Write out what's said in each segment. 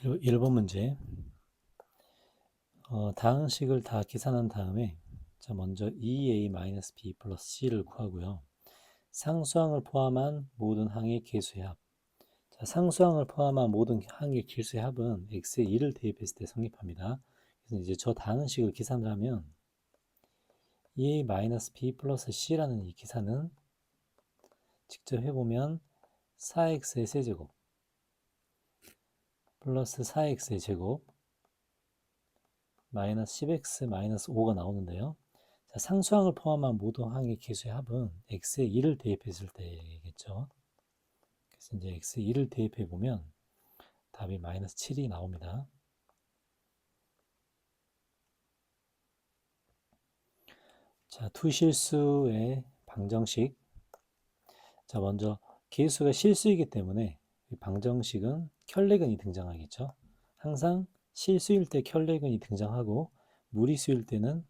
1번 문제. 다음 식을 다 계산한 다음에 자 먼저 2a-b 플러스 c를 구하고요. 상수항을 포함한 모든 항의 개수의 합. 자, 상수항을 포함한 모든 항의 개수의 합은 x에 2를 대입했을 때 성립합니다. 그래서 이제 저 다음 식을 계산을 하면 2a-b 플러스 c라는 이 계산은 직접 해보면 4x의 세제곱 플러스 4x의 제곱 마이너스 10x 마이너스 5가 나오는데요. 자, 상수항을 포함한 모든 항의 개수의 합은 x에 2를 대입했을 때겠죠. 그래서 이제 x에 2를 대입해 보면 답이 마이너스 7이 나옵니다. 자, 투실수의 방정식. 자, 먼저 개수가 실수이기 때문에 이 방정식은 켤레근이 등장하겠죠. 항상 실수일 때 켤레근이 등장하고 무리수일 때는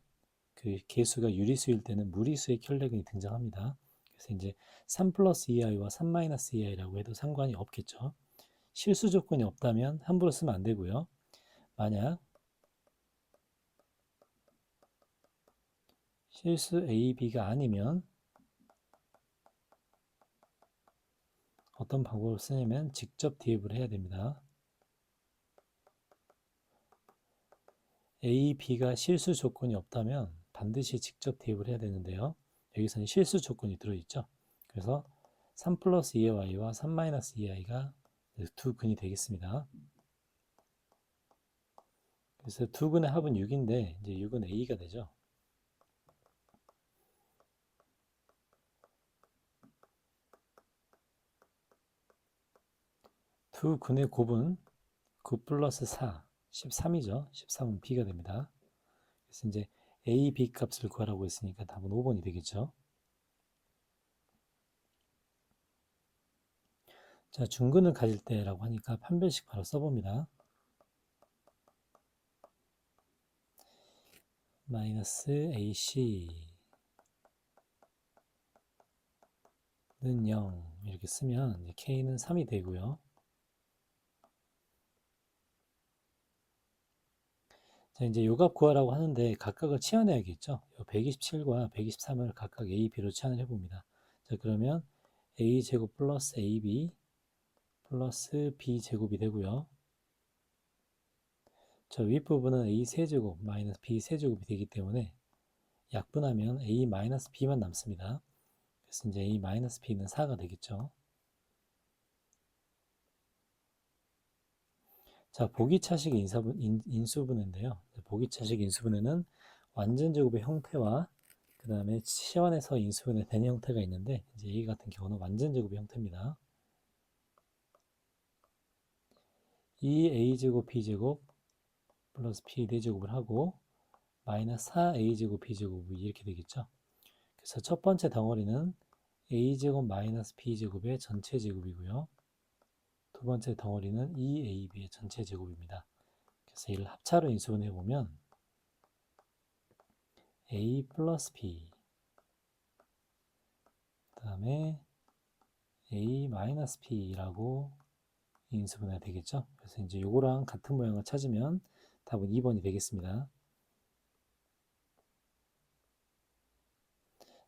그 개수가 유리수일 때는 무리수의 켤레근이 등장합니다. 그래서 이제 3 플러스 2i와 3 마이너스 2i라고 해도 상관이 없겠죠. 실수 조건이 없다면 함부로 쓰면 안 되고요. 만약 실수 A, B가 아니면 어떤 방법을 쓰냐면 직접 대입을 해야 됩니다. A, B가 실수 조건이 없다면 반드시 직접 대입을 해야 되는데요. 여기서는 실수 조건이 들어있죠. 그래서 3 플러스 2i와 3 마이너스 2i가 두 근이 되겠습니다. 그래서 두 근의 합은 6인데 이제 6은 A가 되죠. 두 근의 곱은 9 플러스 4, 13이죠. 13은 B가 됩니다. 그래서 이제 A, B 값을 구하라고 했으니까 답은 5번이 되겠죠. 자, 중근을 가질 때라고 하니까 판별식 바로 써봅니다. 마이너스 AC 는 0 이렇게 쓰면 이제 K는 3이 되고요. 자, 이제 요 값 구하라고 하는데 각각을 치환해야겠죠. 127과 123을 각각 A, B로 치환을 해봅니다. 자, 그러면 A제곱 플러스 AB 플러스 B제곱이 되고요. 저 윗부분은 A 세제곱 마이너스 B 세제곱이 되기 때문에 약분하면 A 마이너스 B만 남습니다. 그래서 이제 A 마이너스 B는 4가 되겠죠. 자, 보기차식 인수분해인데요. 보기차식 인수분해는 완전제곱의 형태와 그 다음에 치환해서 인수분해 된 형태가 있는데 이제 A 같은 경우는 완전제곱의 형태입니다. 이 A제곱 B제곱 플러스 B 4제곱을 하고 마이너스 4A제곱 B제곱이 이렇게 되겠죠. 그래서 첫 번째 덩어리는 A제곱 마이너스 B제곱의 전체 제곱이고요. 두 번째 덩어리는 2AB의 전체 제곱입니다. 그래서 이를 합차로 인수분해 보면 A 플러스 B 그 다음에 A 마이너스 B라고 인수분해 되겠죠. 그래서 이제 요거랑 같은 모양을 찾으면 답은 2번이 되겠습니다.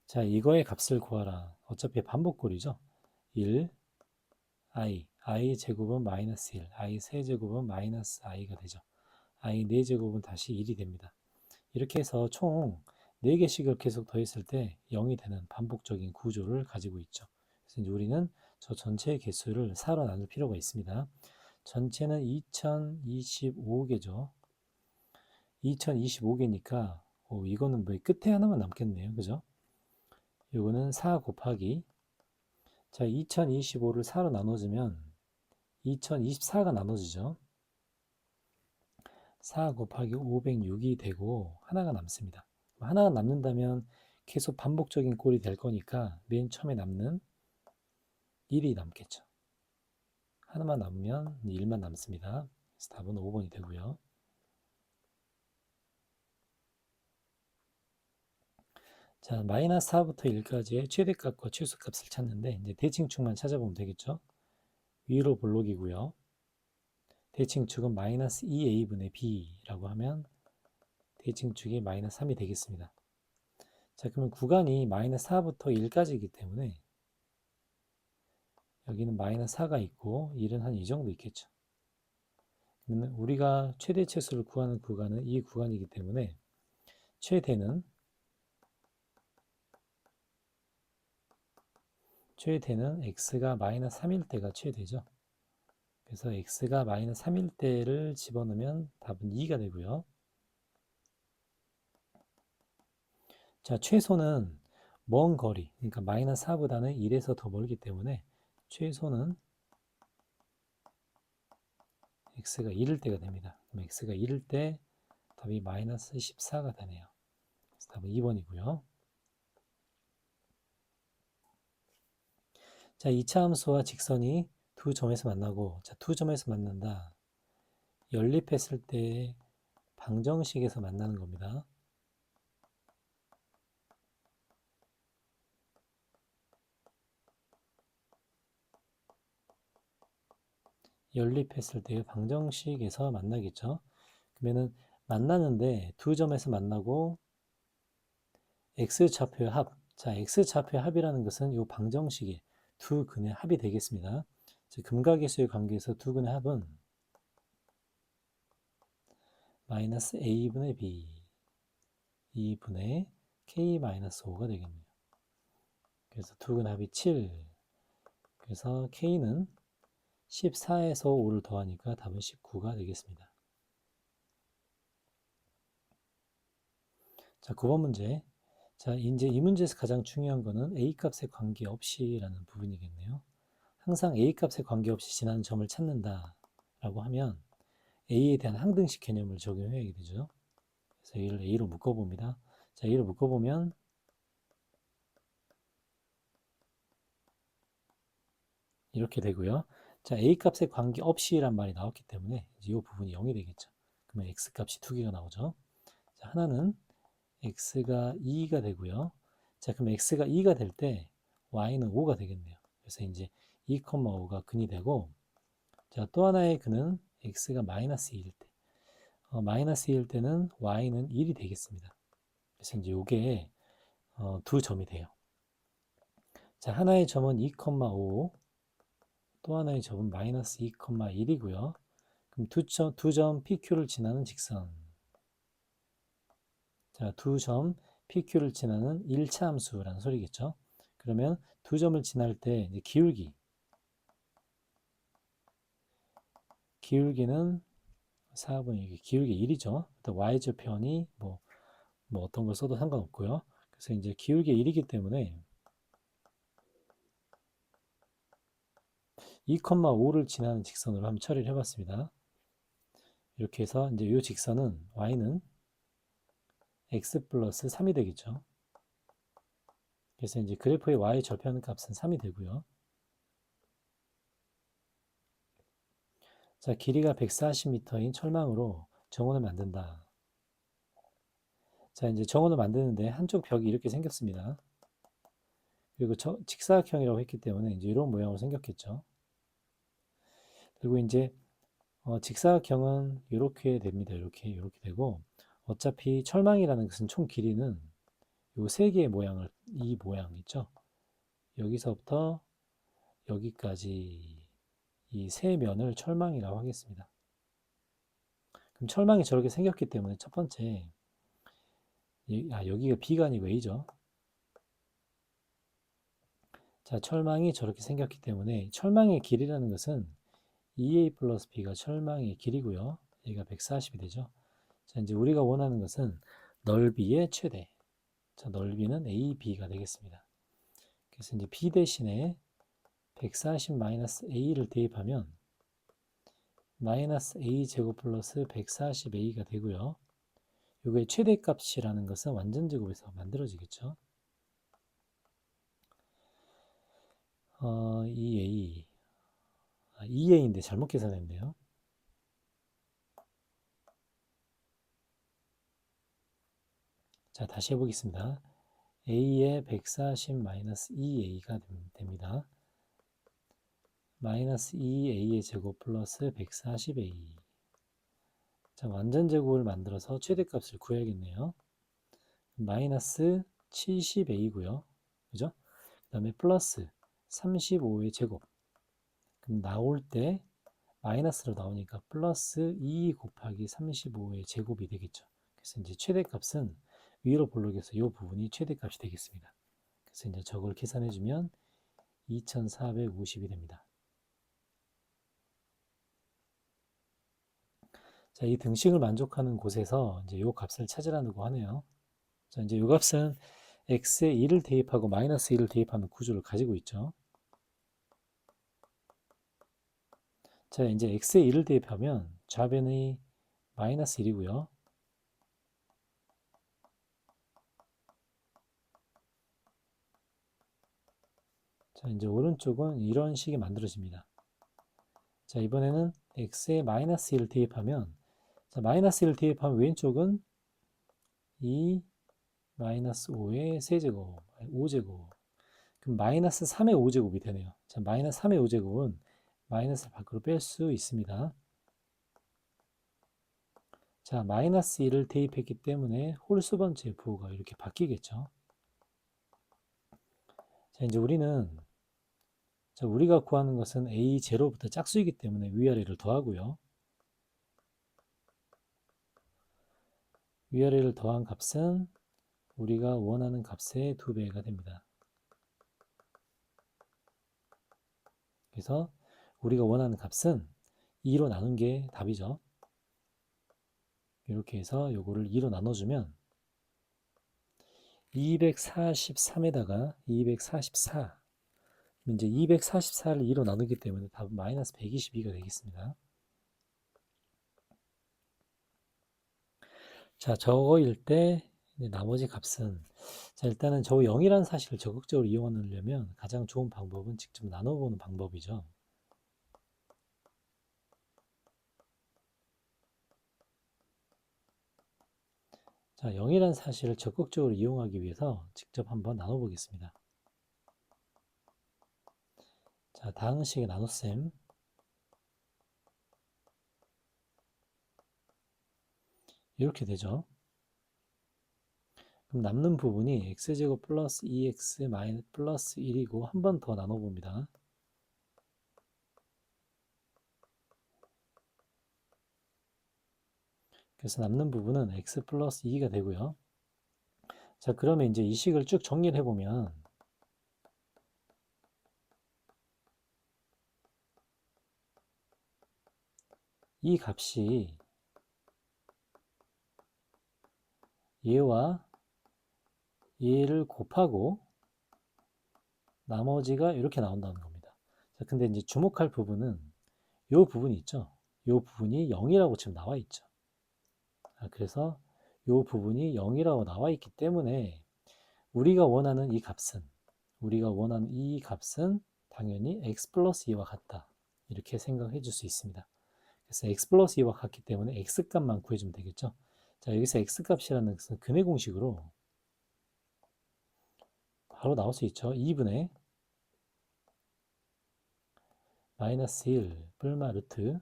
자, 이거의 값을 구하라. 어차피 반복꼴이죠. 1, I 제곱은 마이너스 1, I 세제곱은 마이너스 I가 되죠. I 4제곱은 다시 1이 됩니다. 이렇게 해서 총 4개씩을 계속 더했을 때 0이 되는 반복적인 구조를 가지고 있죠. 그래서 이제 우리는 저 전체의 개수를 4로 나눌 필요가 있습니다. 전체는 2025개죠. 2025개니까 이거는 뭐 끝에 하나만 남겠네요. 그죠? 이거는 4 곱하기 자 2025를 4로 나눠주면 2024가 나눠지죠. 4 곱하기 506이 되고 하나가 남습니다. 하나가 남는다면 계속 반복적인 꼴이 될 거니까 맨 처음에 남는 1이 남겠죠. 하나만 남으면 1만 남습니다. 그래서 답은 5번이 되고요. 자, 마이너스 4부터 1까지의 최대값과 최소값을 찾는데 이제 대칭축만 찾아보면 되겠죠. 위로 볼록이고요. 대칭축은 마이너스 2a분의 b라고 하면 대칭축이 마이너스 3이 되겠습니다. 자, 그러면 구간이 마이너스 4부터 1까지이기 때문에 여기는 마이너스 4가 있고 1은 한 이 정도 있겠죠. 그러면 우리가 최대 최소를 구하는 구간은 이 구간이기 때문에 최대는 x가 마이너스 3일 때가 최대죠. 그래서 x가 마이너스 3일 때를 집어넣으면 답은 2가 되고요. 자, 최소는 먼 거리, 그러니까 마이너스 4보다는 1에서 더 멀기 때문에 최소는 x가 1일 때가 됩니다. 그럼 x가 1일 때 답이 마이너스 14가 되네요. 그래서 답은 2번이고요. 자, 2차 함수와 직선이 두 점에서 만나고, 자, 두 점에서 만난다. 연립했을 때 방정식에서 만나는 겁니다. 연립했을 때 방정식에서 만나겠죠. 그러면은 만나는데 두 점에서 만나고 x좌표의 합. 자, x좌표의 합이라는 것은 이 방정식의 두 근의 합이 되겠습니다. 금각계수의 관계에서 두 근의 합은 마이너스 a분의 b 2분의 k-5가 되겠네요. 그래서 두 근의 합이 7. 그래서 k는 14에서 5를 더하니까 답은 19가 되겠습니다. 자, 9번 문제. 자, 이제 이 문제에서 가장 중요한 거는 a 값에 관계없이라는 부분이겠네요. 항상 a 값에 관계없이 지나는 점을 찾는다 라고 하면 a에 대한 항등식 개념을 적용해야 되죠. 그래서 얘를 a로 묶어봅니다. 자, a로 묶어보면 이렇게 되고요. 자, a 값에 관계없이란 말이 나왔기 때문에 이제 이 부분이 0이 되겠죠. 그러면 x 값이 두 개가 나오죠. 자, 하나는 x가 2가 되고요. 자, 그럼 x가 2가 될 때 y는 5가 되겠네요. 그래서 이제 2,5가 근이 되고, 자, 또 하나의 근은 x가 마이너스 2일 때, 마이너스 2일 때는 y는 1이 되겠습니다. 그래서 이제 이게 두 점이 돼요. 자, 하나의 점은 2,5, 또 하나의 점은 마이너스 2,1이고요. 그럼 두 점 PQ를 지나는 직선. 자, 두 점 PQ를 지나는 1차 함수라는 소리겠죠. 그러면 두 점을 지날 때 이제 기울기는 4분의 기울기 1이죠. y좌편이 뭐 어떤 걸 써도 상관없고요. 그래서 이제 기울기 1이기 때문에 2,5를 지나는 직선으로 한번 처리를 해봤습니다. 이렇게 해서 이제 이 직선은 y는 x 플러스 3이 되겠죠. 그래서 이제 그래프의 y 절편 값은 3이 되고요. 자, 길이가 140m인 철망으로 정원을 만든다. 자, 이제 정원을 만드는데 한쪽 벽이 이렇게 생겼습니다. 그리고 직사각형이라고 했기 때문에 이제 이런 모양으로 생겼겠죠. 그리고 이제 직사각형은 이렇게 됩니다. 이렇게 되고, 어차피 철망이라는 것은 총 길이는 요 세 개의 모양을, 이 모양 있죠. 여기서부터 여기까지 이 세 면을 철망이라고 하겠습니다. 그럼 철망이 저렇게 생겼기 때문에 첫 번째, 여기가 B가 아니고 A죠. 자, 철망이 저렇게 생겼기 때문에 철망의 길이라는 것은 2A 플러스 B가 철망의 길이고요. 얘가 140이 되죠. 자, 이제 우리가 원하는 것은 넓이의 최대. 자, 넓이는 AB가 되겠습니다. 그래서 이제 B 대신에 140-A를 대입하면 마이너스 A 제곱 플러스 140A가 되고요. 이게 최대값이라는 것은 완전제곱에서 만들어지겠죠. 2A 2A인데 잘못 계산했네요. 자, 다시 해보겠습니다. A의 140-2A가 됩니다. 마이너스 2a의 제곱 플러스 140a. 자, 완전 제곱을 만들어서 최대값을 구해야겠네요. 마이너스 70a고요. 그죠? 그 다음에 플러스 35의 제곱. 그럼 나올 때 마이너스로 나오니까 플러스 2 곱하기 35의 제곱이 되겠죠. 그래서 이제 최대값은 위로 볼록에서 이 부분이 최대값이 되겠습니다. 그래서 이제 저걸 계산해주면 2450이 됩니다. 자, 이 등식을 만족하는 곳에서 이제 이 값을 찾으라고 하네요. 자, 이제 이 값은 x에 2를 대입하고 마이너스 2를 대입하는 구조를 가지고 있죠. 자, 이제 x에 2를 대입하면 좌변이 마이너스 1이고요. 자, 이제 오른쪽은 이런 식이 만들어집니다. 자, 이번에는 x에 마이너스 1을 대입하면, 자, 마이너스 1을 대입하면 왼쪽은 2 마이너스 5의 세제곱, 5제곱. 그럼 마이너스 3의 5제곱이 되네요. 자, 마이너스 3의 5제곱은 마이너스를 밖으로 뺄 수 있습니다. 자, 마이너스 1을 대입했기 때문에 홀수번째 부호가 이렇게 바뀌겠죠. 자, 이제 우리가 구하는 것은 a0부터 짝수이기 때문에 위아래를 더하고요. 위아래를 더한 값은 우리가 원하는 값의 2배가 됩니다. 그래서 우리가 원하는 값은 2로 나눈 게 답이죠. 이렇게 해서 요거를 2로 나눠주면 243에다가 244, 이제 244를 2로 나누기 때문에 답은 마이너스 122가 되겠습니다. 자, 저거일 때 나머지 값은, 자, 일단은 저 0이라는 사실을 적극적으로 이용하려면 가장 좋은 방법은 직접 나눠보는 방법이죠. 자, 0이라는 사실을 적극적으로 이용하기 위해서 직접 한번 나눠보겠습니다. 자, 다음 식의 나눗셈. 이렇게 되죠. 그럼 남는 부분이 x제곱 플러스 2x 마이너스 플러스 1이고 한 번 더 나눠봅니다. 그래서 남는 부분은 x 플러스 2가 되고요. 자, 그러면 이제 이 식을 쭉 정리를 해보면 이 값이 얘와 얘를 곱하고 나머지가 이렇게 나온다는 겁니다. 자, 근데 이제 주목할 부분은 이 부분이 있죠. 이 부분이 0이라고 지금 나와 있죠. 그래서 이 부분이 0이라고 나와 있기 때문에 우리가 원하는 이 값은 당연히 x 플러스 2와 같다. 이렇게 생각해 줄 수 있습니다. 그래서 x 플러스 2와 같기 때문에 x 값만 구해주면 되겠죠. 자, 여기서 x 값이라는 것은 근해 공식으로 바로 나올 수 있죠. 2분의 마이너스 1 뿔마 루트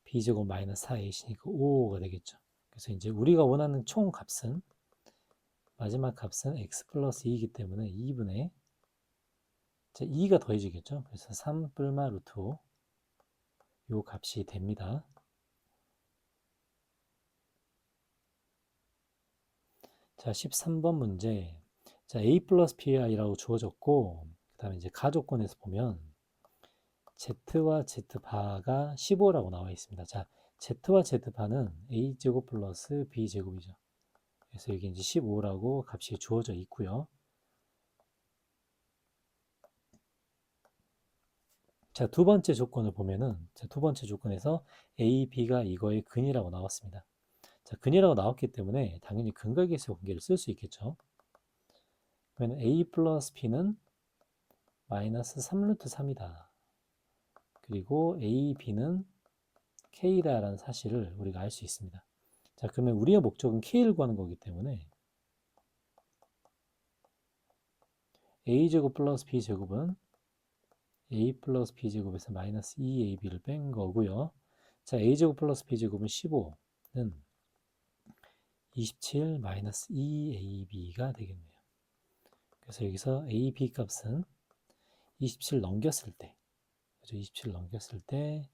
b제곱 마이너스 4ac니까 5가 되겠죠. 그래서 이제 우리가 원하는 총 값은 마지막 값은 x 플러스 2이기 때문에 2분의 2가 더해지겠죠. 그래서 3 뿔마 루트 5 요 값이 됩니다. 자, 13번 문제. 자, a 플러스 bi라고 주어졌고, 그 다음에 이제 가조건에서 보면 z와 z바가 15라고 나와 있습니다. 자, z와 z바는 a제곱 플러스 b제곱이죠. 그래서 여기 이제 15라고 값이 주어져 있고요. 자, 두 번째 조건을 보면은, 자, 두 번째 조건에서 a, b가 이거의 근이라고 나왔습니다. 자, 근이라고 나왔기 때문에 당연히 근각계수 관계를 쓸 수 있겠죠. 그러면 a 플러스 b는 마이너스 3루트 3이다. 그리고 a, b는 k다라는 사실을 우리가 알 수 있습니다. 자, 그러면 우리의 목적은 k를 구하는 거기 때문에 a제곱 플러스 b제곱은 a 플러스 b제곱에서 마이너스 2ab를 뺀 거고요. 자, a제곱 플러스 b제곱은 15는 27 마이너스 2ab가 되겠네요. 그래서 여기서 ab 값은 27 넘겼을 때, 그죠? 27 넘겼을 때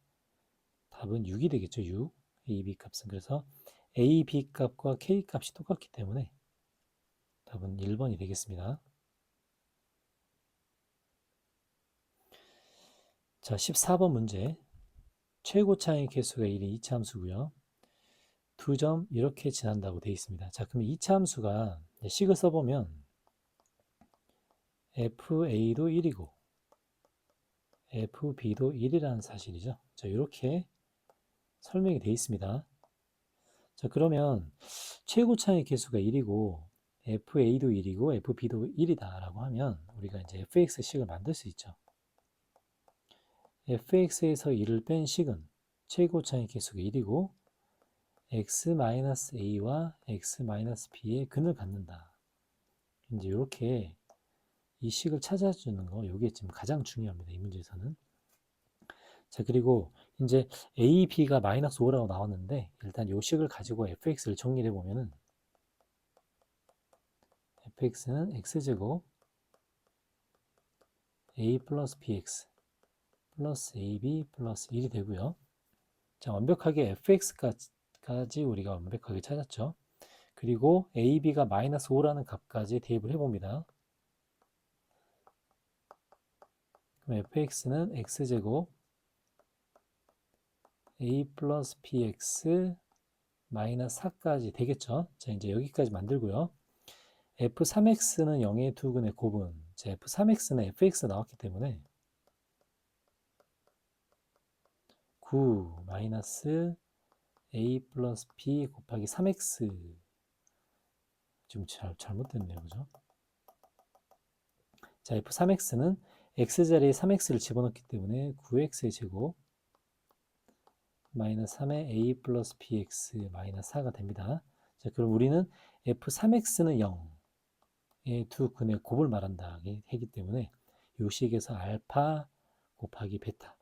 답은 6이 되겠죠. 6. ab 값은. 그래서 ab 값과 k 값이 똑같기 때문에 답은 1번이 되겠습니다. 자, 14번 문제. 최고 차의 개수가 1인 이차함수고요. 2점 이렇게 지난다고 되어 있습니다. 자, 그럼 이차함수가 식을 써보면 fa도 1이고 fb도 1이라는 사실이죠. 자, 이렇게 설명이 되어 있습니다. 자, 그러면 최고 차의 개수가 1이고 fa도 1이고 fb도 1이다 라고 하면 우리가 이제 fx식을 만들 수 있죠. fx에서 1을 뺀 식은 최고 차의 개수가 1이고 x-a와 x-b의 근을 갖는다. 이제 이렇게 이 식을 찾아주는 거, 이게 지금 가장 중요합니다. 이 문제에서는. 자, 그리고 이제 a, b가 마이너스 5라고 나왔는데 일단 이 식을 가지고 fx를 정리해 보면은 fx는 x제곱 a 플러스 bx 플러스 ab 플러스 1이 되고요. 자, 완벽하게 fx까지 우리가 완벽하게 찾았죠. 그리고 ab가 마이너스 5라는 값까지 대입을 해봅니다. 그럼 fx는 x제곱 a 플러스 bx 마이너스 4까지 되겠죠. 자, 이제 여기까지 만들고요. f3x는 0의 두근의 곱은, 자, f3x는 fx 나왔기 때문에 9 마이너스 a 플러스 b 곱하기 3x 지금 잘못됐네요. 그죠? 자, f3x는 x자리에 3x를 집어넣기 때문에 9x의 제곱 마이너스 3의 a 플러스 bx 마이너스 4가 됩니다. 자, 그럼 우리는 f3x는 0의 두 근의 곱을 말한다 하기 때문에 이 식에서 알파 곱하기 베타,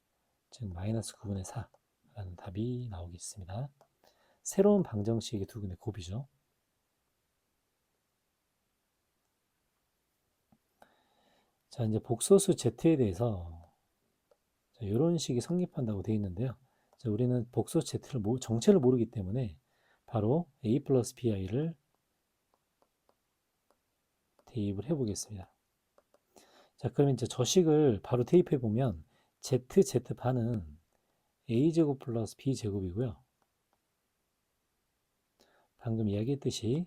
즉 마이너스 9분의 4라는 답이 나오겠습니다. 새로운 방정식의 두 근의 곱이죠. 자, 이제 복소수 z에 대해서 이런 식이 성립한다고 되어 있는데요. 자, 우리는 복소수 z를 정체를 모르기 때문에 바로 a 플러스 bi를 대입을 해보겠습니다. 자, 그러면 이제 저 식을 바로 대입해 보면 z반은 a제곱 플러스 b제곱이고요. 방금 이야기했듯이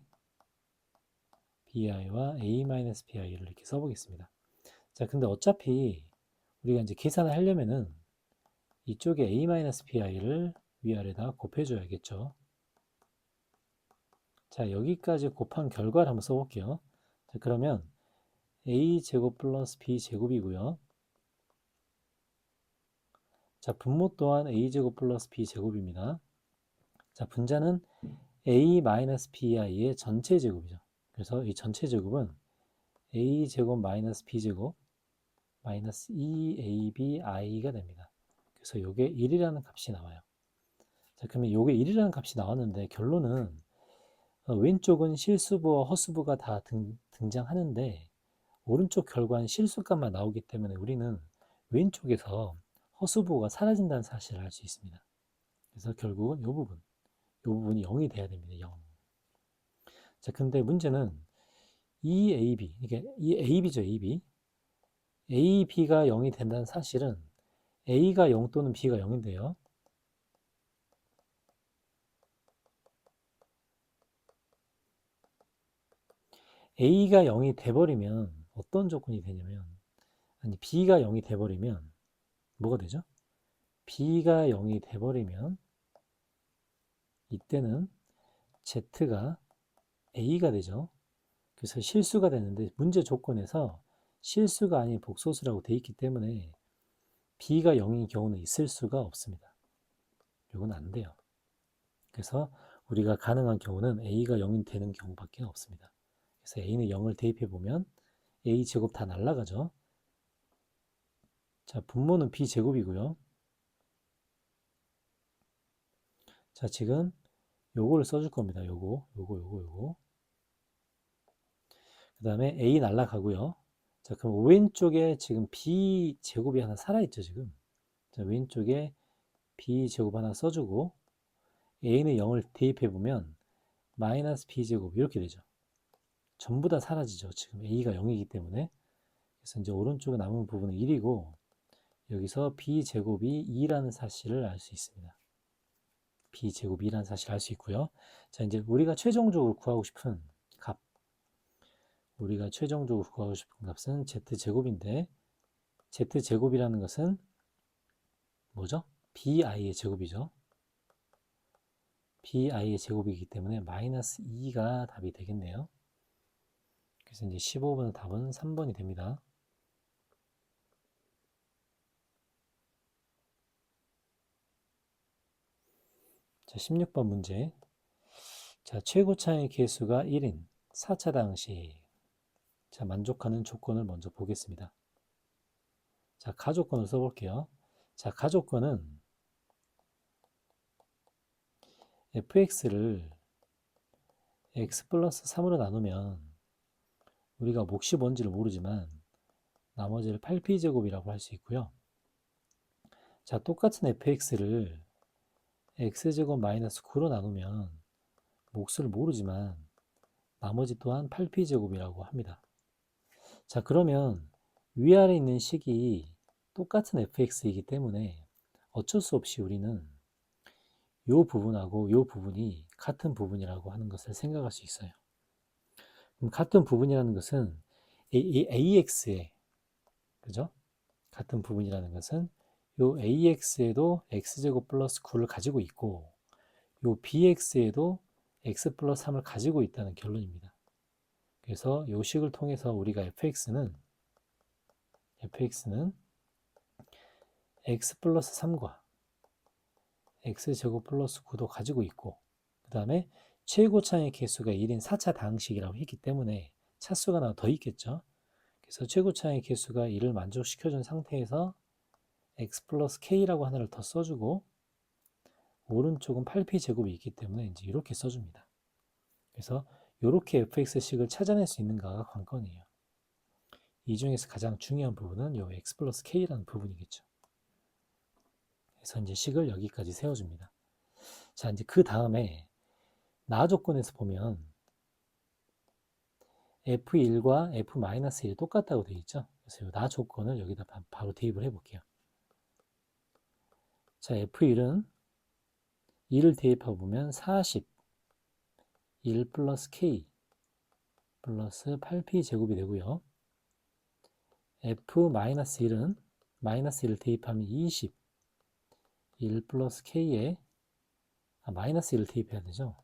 bi와 a-bi를 이렇게 써보겠습니다. 자, 근데 어차피 우리가 이제 계산을 하려면은 이쪽에 a-bi를 위아래다 곱해줘야겠죠. 자, 여기까지 곱한 결과를 한번 써볼게요. 자, 그러면 a제곱 플러스 b제곱이고요. 자, 분모 또한 a제곱 플러스 b제곱입니다. 자, 분자는 a-bi의 전체 제곱이죠. 그래서 이 전체 제곱은 a제곱 마이너스 b제곱 마이너스 2abi가 됩니다. 그래서 이게 1이라는 값이 나와요. 자, 그러면 이게 1이라는 값이 나왔는데 결론은 왼쪽은 실수부와 허수부가 다 등장하는데 오른쪽 결과는 실수값만 나오기 때문에 우리는 왼쪽에서 허수부가 사라진다는 사실을 알 수 있습니다. 그래서 결국은 이 부분이 0이 돼야 됩니다. 0. 자, 근데 문제는 이 AB, 이게 이 AB죠, AB. AB가 0이 된다는 사실은 A가 0 또는 B가 0인데요. A가 0이 돼버리면 어떤 조건이 되냐면, 아니, B가 0이 돼버리면 뭐가 되죠? B가 0이 돼버리면 이때는 Z가 A가 되죠. 그래서 실수가 되는데 문제 조건에서 실수가 아닌 복소수라고 되어 있기 때문에 B가 0인 경우는 있을 수가 없습니다. 이건 안 돼요. 그래서 우리가 가능한 경우는 A가 0이 되는 경우밖에 없습니다. 그래서 A는 0을 대입해 보면 A제곱 다 날라가죠. 자, 분모는 b제곱이고요. 자, 지금 요거를 써줄 겁니다. 요거. 그 다음에 a 날라가고요. 자, 그럼 왼쪽에 지금 b제곱이 하나 살아있죠, 지금. 자, 왼쪽에 b제곱 하나 써주고 a는 0을 대입해보면 마이너스 b제곱 이렇게 되죠. 전부 다 사라지죠. 지금 a가 0이기 때문에. 그래서 이제 오른쪽에 남은 부분은 1이고 여기서 b제곱이 2라는 사실을 알 수 있습니다. b제곱이 2라는 사실을 알 수 있고요. 자, 이제 우리가 최종적으로 구하고 싶은 값. 우리가 최종적으로 구하고 싶은 값은 z제곱인데 z제곱이라는 것은 뭐죠? bi의 제곱이죠. bi의 제곱이기 때문에 마이너스 2가 답이 되겠네요. 그래서 이제 15번의 답은 3번이 됩니다. 자, 16번 문제. 자, 최고차의 개수가 1인 4차 당시. 자, 만족하는 조건을 먼저 보겠습니다. 자, 가조건을 써볼게요. 자, 가조건은 fx를 x 플러스 3으로 나누면 우리가 몫이 뭔지를 모르지만 나머지를 8p제곱이라고 할 수 있고요. 자, 똑같은 fx를 x제곱 마이너스 9로 나누면 몫을 모르지만 나머지 또한 8p제곱이라고 합니다. 자, 그러면 위아래 있는 식이 똑같은 fx이기 때문에 어쩔 수 없이 우리는 이 부분하고 이 부분이 같은 부분이라고 하는 것을 생각할 수 있어요. 그럼 같은 부분이라는 것은 AX에, 그죠? 같은 부분이라는 것은 요 AX에도 X제곱 플러스 9를 가지고 있고 요 BX에도 X 플러스 3을 가지고 있다는 결론입니다. 그래서 요 식을 통해서 우리가 fx는 x 플러스 3과 x제곱 플러스 9도 가지고 있고 그 다음에 최고차의 개수가 1인 4차 다항식이라고 했기 때문에 차수가 하나 더 있겠죠. 그래서 최고차의 개수가 1을 만족시켜준 상태에서 x 플러스 k라고 하나를 더 써주고 오른쪽은 8p제곱이 있기 때문에 이제 이렇게 써줍니다. 그래서 이렇게 fx식을 찾아낼 수 있는가가 관건이에요. 이 중에서 가장 중요한 부분은 이 x 플러스 k라는 부분이겠죠. 그래서 이제 식을 여기까지 세워줍니다. 자, 이제 그 다음에 나 조건에서 보면 F1과 F-1이 똑같다고 되어 있죠. 그래서 이 나 조건을 여기다 바로 대입을 해볼게요. 자, F1은 2를 대입하고 보면 40, 1 플러스 K 플러스 8P 제곱이 되고요. F-1은 마이너스 1을 대입하면 20, 1 플러스 K에 마이너스 1을 대입해야 되죠.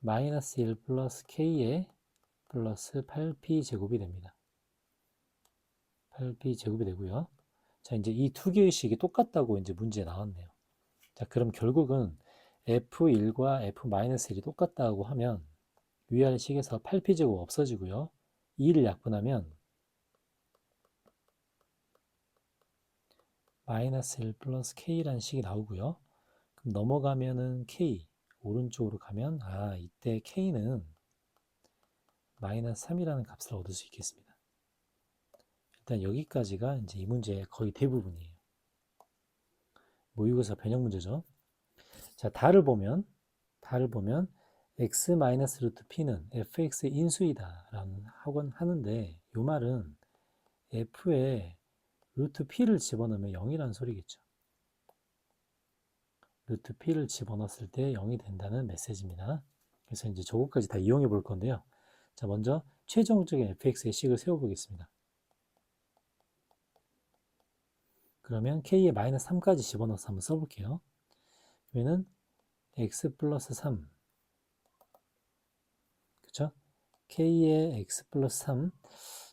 마이너스 1 플러스 K에 플러스 8P 제곱이 됩니다. 8P 제곱이 되고요. 자, 이제 이 두 개의 식이 똑같다고 이제 문제에 나왔네요. 자, 그럼 결국은 F1과 F-1이 똑같다고 하면 위아래 식에서 8p제곱 없어지고요. 2를 약분하면 마이너스 1 플러스 k라는 식이 나오고요. 그럼 넘어가면은 k, 오른쪽으로 가면 이때 k는 마이너스 3이라는 값을 얻을 수 있겠습니다. 일단 여기까지가 이제 이 문제의 거의 대부분이에요. 모의고사 변형 문제죠. 자, 다를 보면 x 마이너스 루트 p는 fx의 인수이다 라는 하곤 하는데 이 말은 f에 루트 p를 집어넣으면 0이라는 소리겠죠. 루트 p를 집어넣었을 때 0이 된다는 메시지입니다. 그래서 이제 저거까지 다 이용해 볼 건데요. 자, 먼저 최종적인 fx의 식을 세워보겠습니다. 그러면 k에 마이너스 3까지 집어넣어서 한번 써볼게요. 그러면은 x 플러스 3 그쵸? k에 x 플러스 3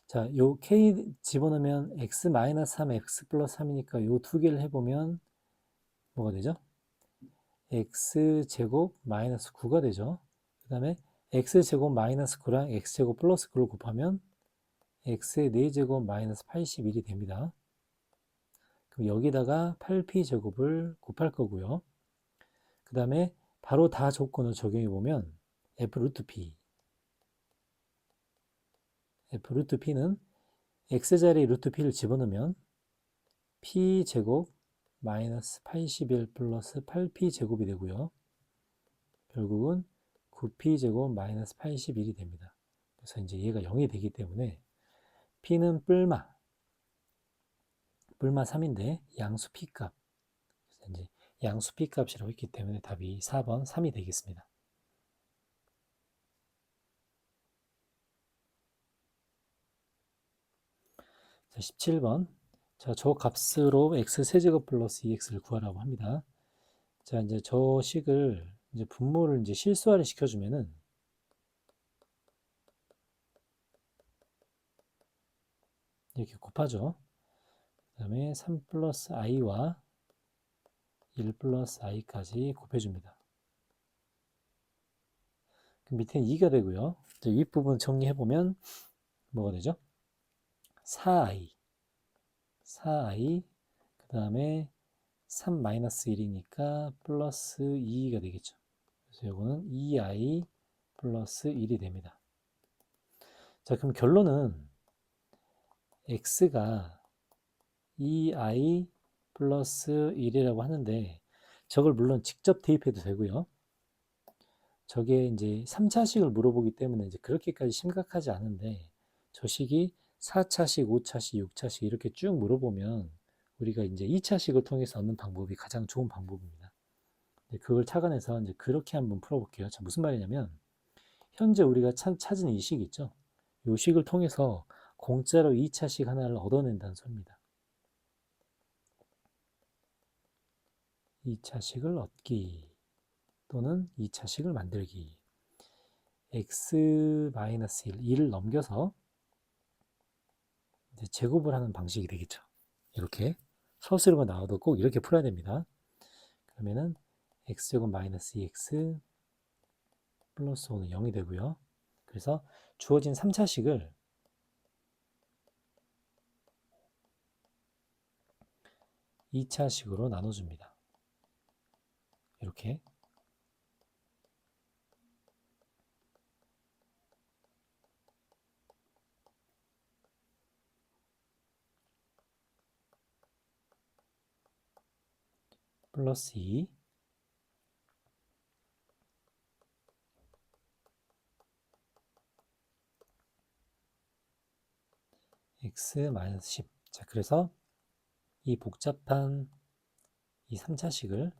자, 요 k 집어넣으면 x 마이너스 3, x 플러스 3이니까 요 두 개를 해보면 뭐가 되죠? x제곱 마이너스 9가 되죠. 그 다음에 x제곱 마이너스 9랑 x제곱 플러스 9를 곱하면 x의 4제곱 마이너스 81이 됩니다. 그럼 여기다가 8p제곱을 곱할 거고요. 그 다음에 바로 다 조건을 적용해 보면 f 루트 p 는 x자리에 루트 p를 집어넣으면 p제곱 마이너스 81 플러스 8p제곱이 되고요. 결국은 9p제곱 마이너스 81이 됩니다. 그래서 이제 얘가 0이 되기 때문에 p는 뿔마 3인데 양수 p값, 그래서 이제 양수 p값이라고 했기 때문에 답이 4번 3이 되겠습니다. 자, 17번. 자, 저 값으로 x 세제곱 플러스 2x를 구하라고 합니다. 자, 이제 저 식을 이제 분모를 이제 실수화를 시켜주면은 이렇게 곱하죠. 그 다음에 3 플러스 i와 1 플러스 i까지 곱해줍니다. 그럼 밑에는 2가 되고요. 윗부분 정리해보면 뭐가 되죠? 4i, 그 다음에 3 마이너스 1이니까 플러스 2가 되겠죠. 그래서 이거는 2i 플러스 1이 됩니다. 자, 그럼 결론은 x가 2i 플러스 1이라고 하는데 저걸 물론 직접 대입해도 되고요. 저게 이제 3차식을 물어보기 때문에 이제 그렇게까지 심각하지 않은데 저 식이 4차식, 5차식, 6차식 이렇게 쭉 물어보면 우리가 이제 2차식을 통해서 얻는 방법이 가장 좋은 방법입니다. 그걸 착안해서 이제 그렇게 한번 풀어볼게요. 자, 무슨 말이냐면 현재 우리가 찾은 이 식 있죠? 이 식을 통해서 공짜로 2차식 하나를 얻어낸다는 소리입니다. 2차식을 얻기 또는 2차식을 만들기. x-1, 1을 넘겨서 이제 제곱을 하는 방식이 되겠죠. 이렇게 서술과 나와도 꼭 이렇게 풀어야 됩니다. 그러면은 x제곱 마이너스 2x 플러스 5는 0이 되고요. 그래서 주어진 3차식을 2차식으로 나눠줍니다. 이렇게 플러스 2 x 마이너스 10. 자, 그래서 이 복잡한 이 3차식을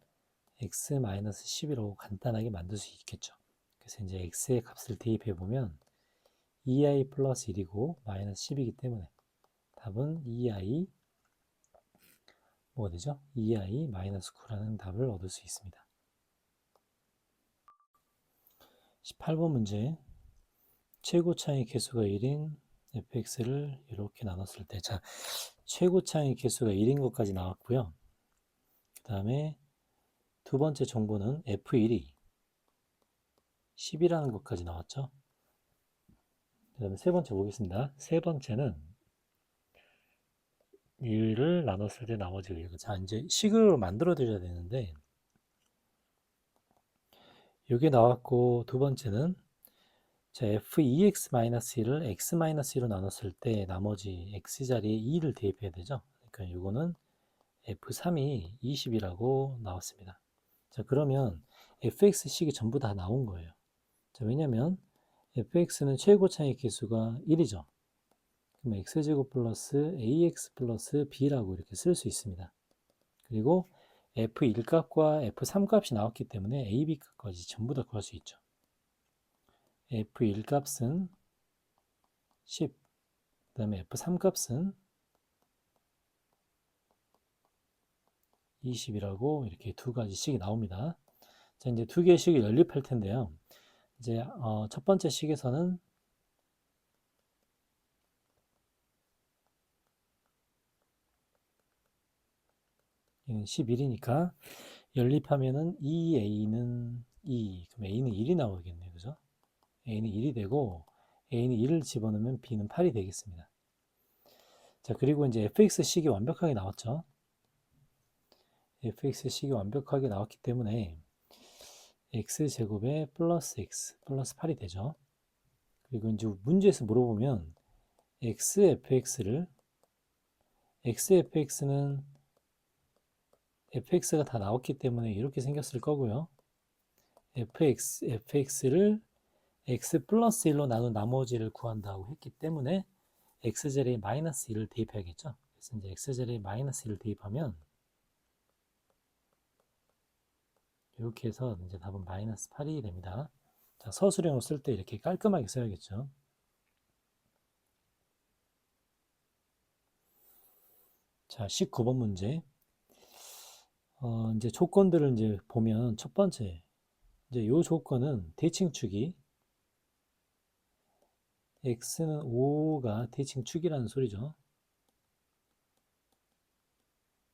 x 마이너스 10이라고 간단하게 만들 수 있겠죠. 그래서 이제 x의 값을 대입해 보면 2i 플러스 1이고 마이너스 10이기 때문에 답은 2i 뭐가 되죠? 2i 마이너스 9라는 답을 얻을 수 있습니다. 18번 문제. 최고차의 개수가 1인 fx를 이렇게 나눴을 때, 자, 최고차의 개수가 1인 것까지 나왔고요. 그 다음에 두 번째 정보는 f1이 10이라는 것까지 나왔죠. 그 다음에 세 번째 보겠습니다. 세 번째는 1을 나눴을 때 나머지가 1. 자, 이제 식을 만들어 드려야 되는데, 이게 나왔고, 두 번째는 자, f2x-1을 x-1로 나눴을 때 나머지 x자리에 2를 대입해야 되죠. 그러니까 이거는 f3이 20이라고 나왔습니다. 자, 그러면 fx식이 전부 다 나온 거예요. 자, 왜냐면 fx는 최고차의 개수가 1이죠. 그럼 x제곱 플러스 ax 플러스 b라고 이렇게 쓸 수 있습니다. 그리고 f1 값과 f3 값이 나왔기 때문에 a, b 값까지 전부 다 구할 수 있죠. f1 값은 10, 그 다음에 f3 값은 20이라고 이렇게 두 가지씩이 나옵니다. 자, 이제 두 개의 식이 연립할 텐데요. 이제 첫 번째 식에서는 11이니까 연립하면은 2a는 2, 그럼 a는 1이 나오겠네요. 그죠? a는 1이 되고 a는 1을 집어넣으면 b는 8이 되겠습니다. 자, 그리고 이제 fx식이 완벽하게 나왔죠. fx식이 완벽하게 나왔기 때문에 x제곱에 플러스 x 플러스 8이 되죠. 그리고 이제 문제에서 물어보면 xfx는 fx가 다 나왔기 때문에 이렇게 생겼을 거고요. fx를 x 플러스 1로 나눈 나머지를 구한다고 했기 때문에 x제곱에 마이너스 1을 대입해야겠죠. 그래서 이제 x제곱에 마이너스 1을 대입하면 이렇게 해서 이제 답은 마이너스 8이 됩니다. 자, 서술형으로 쓸 때 이렇게 깔끔하게 써야겠죠. 자, 19번 문제. 이제 조건들을 이제 보면 첫 번째, 이제 요 조건은 대칭축이 x는 5가 대칭축이라는 소리죠.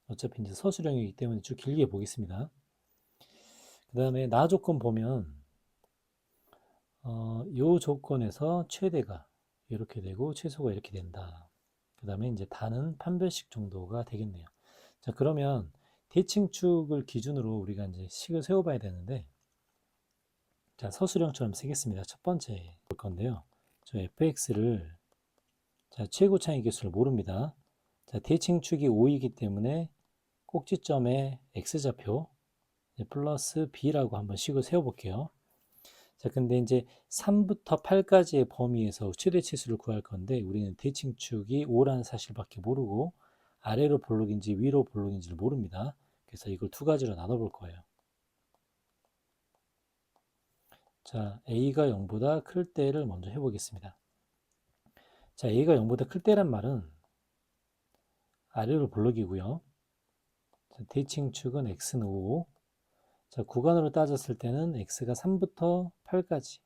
어차피 이제 서술형이기 때문에 쭉 길게 보겠습니다. 그 다음에 나 조건 보면 요 조건에서 최대가 이렇게 되고 최소가 이렇게 된다. 그 다음에 이제 다는 판별식 정도가 되겠네요. 자, 그러면 대칭축을 기준으로 우리가 이제 식을 세워봐야 되는데, 자, 서술형처럼 쓰겠습니다. 첫 번째 볼 건데요. 저 fx를, 자, 최고 차이 개수를 모릅니다. 자, 대칭축이 5이기 때문에 꼭지점에 x좌표 플러스 b라고 한번 식을 세워볼게요. 자, 근데 이제 3부터 8까지의 범위에서 최대치수를 구할 건데 우리는 대칭축이 5라는 사실밖에 모르고 아래로 볼록인지 위로 볼록인지를 모릅니다. 그래서 이걸 두 가지로 나눠볼 거예요. 자, a가 0보다 클 때를 먼저 해보겠습니다. 자, a가 0보다 클 때란 말은 아래로 볼록이고요. 자, 대칭축은 x는 5. 자, 구간으로 따졌을 때는 x가 3부터 8까지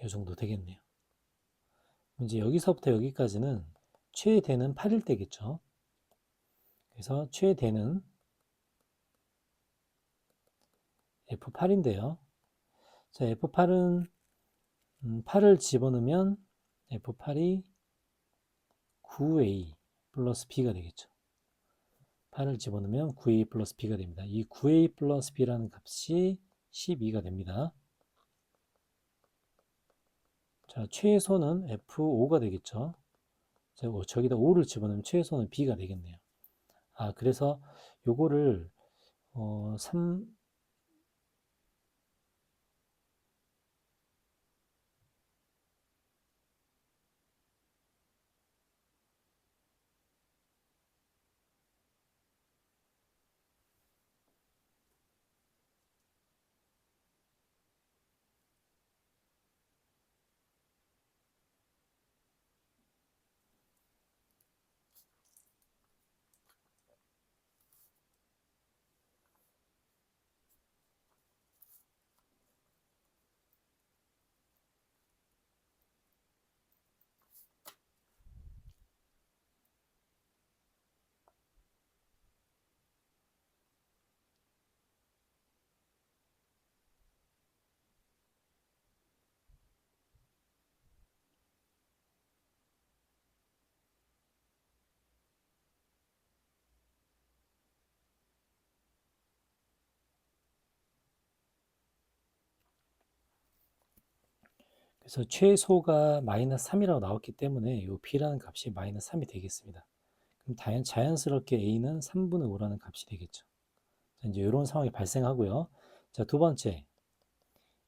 이 정도 되겠네요. 이제 여기서부터 여기까지는 최대는 8일 때겠죠. 그래서 최대는 F8인데요. 자, F8은 8을 집어넣으면 F8이 9A 플러스 B가 되겠죠. 8을 집어넣으면 9A 플러스 B가 됩니다. 이 9A 플러스 B라는 값이 12가 됩니다. 자, 최소는 F5가 되겠죠. 자, 저기다 5를 집어넣으면 최소는 B가 되겠네요. 아, 그래서 요거를 3, 그래서 최소가 마이너스 3이라고 나왔기 때문에 이 B라는 값이 마이너스 3이 되겠습니다. 그럼 자연스럽게 A는 3분의 5라는 값이 되겠죠. 자, 이제 이런 상황이 발생하고요. 자, 두 번째.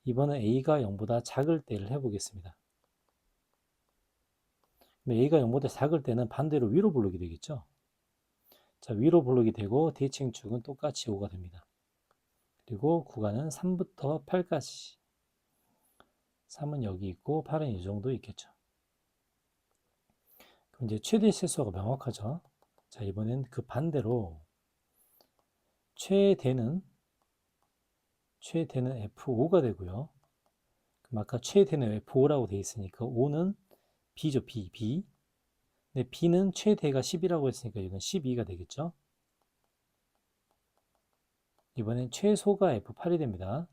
이번엔 A가 0보다 작을 때를 해보겠습니다. A가 0보다 작을 때는 반대로 위로 볼록이 되겠죠. 자, 위로 볼록이 되고 대칭축은 똑같이 5가 됩니다. 그리고 구간은 3부터 8까지. 3은 여기 있고 8은 이 정도 있겠죠. 그럼 이제 최대 실수가 명확하죠. 자, 이번엔 그 반대로 최대는 F5가 되고요. 그럼 아까 최대는 F5라고 되어 있으니까 5는 B죠, B. 근데 B는 최대가 10이라고 했으니까 이건 12가 되겠죠. 이번엔 최소가 F8이 됩니다.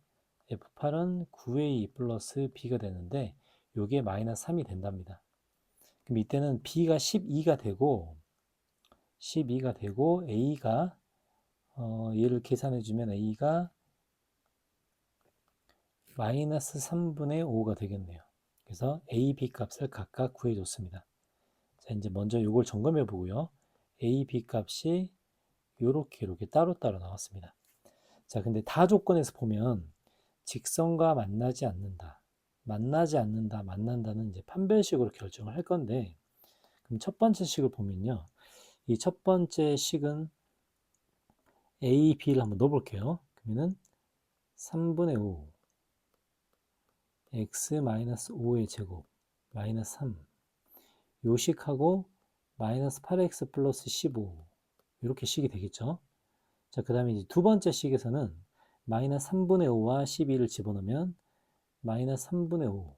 F8은 9A 플러스 B가 되는데 이게 마이너스 3이 된답니다. 그럼 이때는 b가 12가 되고 a가 얘를 계산해 주면 a가 마이너스 3분의 5가 되겠네요. 그래서 a, b 값을 각각 구해줬습니다. 자, 이제 먼저 이걸 점검해 보고요. a, b 값이 이렇게 따로따로 나왔습니다. 자, 근데 다 조건에서 보면 직선과 만나지 않는다, 만난다는 이제 판별식으로 결정을 할 건데, 그럼 첫 번째 식을 보면요. 이 첫 번째 식은 a, b를 한번 넣어볼게요. 그러면은 3분의 5 x-5의 제곱 마이너스 3 요식하고 마이너스 8x 플러스 15 이렇게 식이 되겠죠. 자, 그 다음에 이제 두 번째 식에서는 마이너스 3분의 5와 12를 집어넣으면 마이너스 3분의 5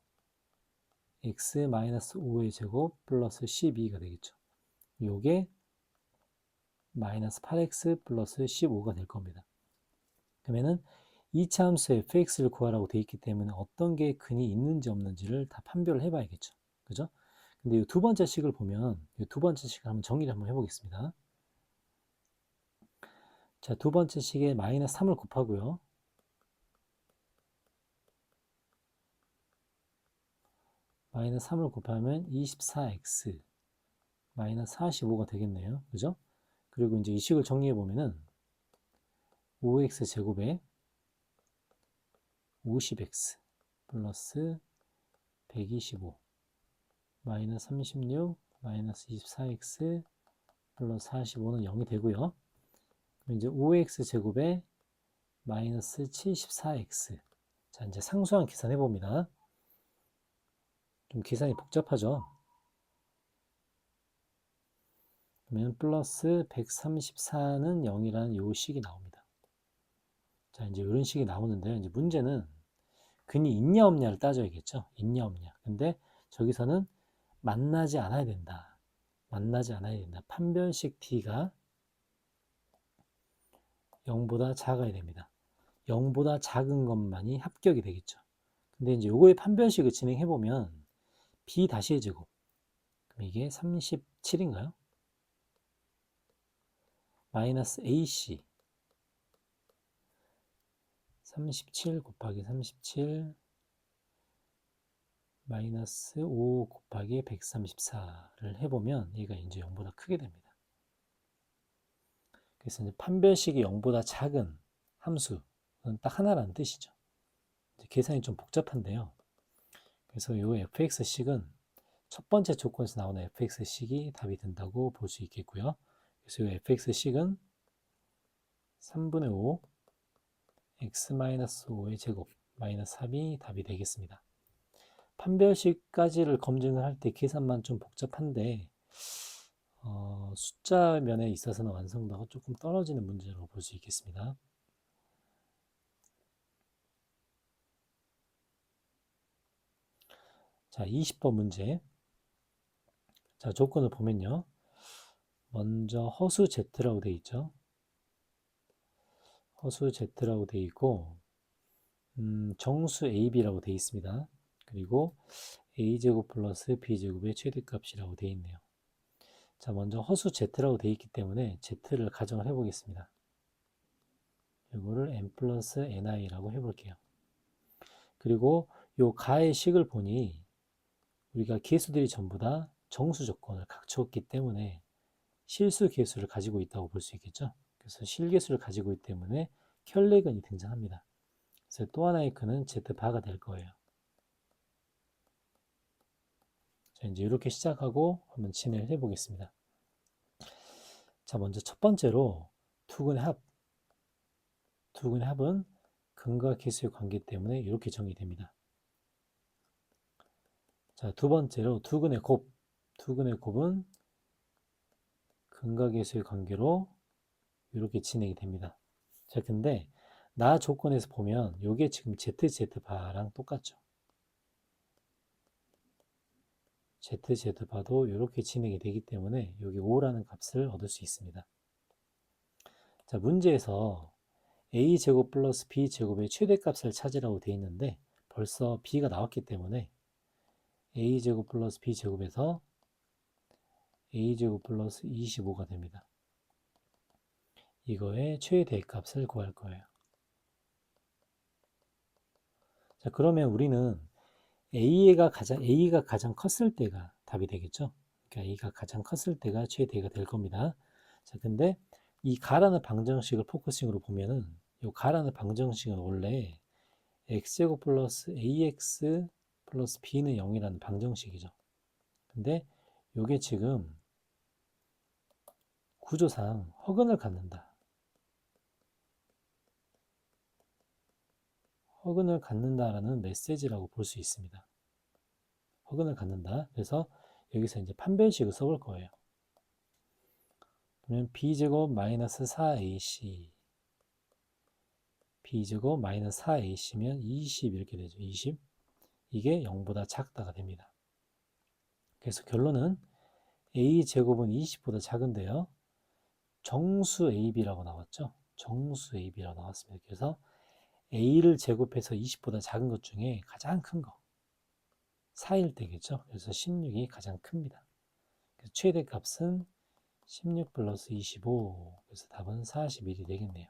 x 마이너스 5의 제곱 플러스 12가 되겠죠. 요게 마이너스 8x 플러스 15가 될 겁니다. 그러면은 이차 함수 fx를 구하라고 되어 있기 때문에 어떤 게 근이 있는지 없는지를 다 판별을 해봐야겠죠. 그죠? 근데 이 두 번째 식을 보면 이 두 번째 식을 한번 정리를 한번 해보겠습니다. 자, 두 번째 식에 마이너스 3을 곱하고요. 마이너스 3을 곱하면 24x 마이너스 45가 되겠네요. 그죠? 그리고 이제 이 식을 정리해 보면은 5x 제곱에 50x 플러스 125 마이너스 36 마이너스 24x 플러스 45는 0이 되고요. 그럼 이제 5x 제곱에 마이너스 74x. 자, 이제 상수항 계산해 봅니다. 좀 계산이 복잡하죠? 그러면 플러스 134는 0이라는 요 식이 나옵니다. 자, 이제 이런 식이 나오는데요. 이제 문제는 근이 있냐 없냐를 따져야겠죠. 있냐 없냐. 근데 저기서는 만나지 않아야 된다. 만나지 않아야 된다. 판별식 t가 0보다 작아야 됩니다. 0보다 작은 것만이 합격이 되겠죠. 근데 이제 요거의 판별식을 진행해 보면 b 다시의 제곱. 그럼 이게 37인가요? 마이너스 ac 37 곱하기 37 마이너스 5 곱하기 134를 해보면 얘가 이제 0보다 크게 됩니다. 그래서 이제 판별식이 0보다 작은 함수는 딱 하나라는 뜻이죠. 계산이 좀 복잡한데요. 그래서 이 fx식은 첫 번째 조건에서 나오는 fx식이 답이 된다고 볼 수 있겠고요. 그래서 이 fx식은 3분의 5 x-5의 제곱 마이너스 3이 답이 되겠습니다. 판별식까지를 검증을 할 때 계산만 좀 복잡한데 숫자 면에 있어서는 완성도가 조금 떨어지는 문제라고 볼 수 있겠습니다. 자, 20번 문제. 자, 조건을 보면요. 먼저 허수 Z라고 되어 있죠. 허수 Z라고 되어 있고 정수 AB라고 되어 있습니다. 그리고 A제곱 플러스 B제곱의 최대값이라고 되어 있네요. 자, 먼저 허수 Z라고 되어 있기 때문에 Z를 가정을 해보겠습니다. 이거를 n 플러스 ni라고 해볼게요. 그리고 요 가의 식을 보니 우리가 개수들이 전부 다 정수 조건을 갖추었기 때문에 실수 개수를 가지고 있다고 볼 수 있겠죠. 그래서 실개수를 가지고 있기 때문에 켤레근이 등장합니다. 그래서 또 하나의 근은 Z바가 될 거예요. 자, 이제 이렇게 시작하고 한번 진행을 해보겠습니다. 자, 먼저 첫 번째로 두근의 합. 두근의 합은 근과 개수의 관계 때문에 이렇게 정의됩니다. 자, 두 번째로 두근의 곱. 두근의 곱은 근과 개수의 관계로 이렇게 진행이 됩니다. 자, 근데 나 조건에서 보면 이게 지금 ZZ바랑 똑같죠. ZZ바도 이렇게 진행이 되기 때문에 여기 5라는 값을 얻을 수 있습니다. 자, 문제에서 A제곱 플러스 B제곱의 최대값을 찾으라고 되어 있는데 벌써 B가 나왔기 때문에 A제곱 플러스 B제곱에서 a제곱 플러스 25가 됩니다. 이거의 최대값을 구할 거예요. 자, 그러면 우리는 A가 가장 컸을 때가 답이 되겠죠? 그러니까 A가 가장 컸을 때가 최대가 될 겁니다. 자, 근데 이 가라는 방정식을 포커싱으로 보면은 이 가라는 방정식은 원래 x제곱 플러스 ax 플러스 b는 0이라는 방정식이죠. 근데 이게 지금 구조상 허근을 갖는다. 허근을 갖는다라는 메시지라고 볼 수 있습니다. 허근을 갖는다. 그래서 여기서 이제 판별식을 써볼 거예요. 그러면 b제곱 마이너스 4ac b제곱 마이너스 4ac면 20 이렇게 되죠. 20. 이게 0보다 작다가 됩니다. 그래서 결론은 a제곱은 20보다 작은데요. 정수 ab라고 나왔죠. 정수 ab라고 나왔습니다. 그래서 a를 제곱해서 20보다 작은 것 중에 가장 큰 거 4일 때겠죠. 그래서 16이 가장 큽니다. 그래서 최대값은 16 플러스 25. 그래서 답은 41이 되겠네요.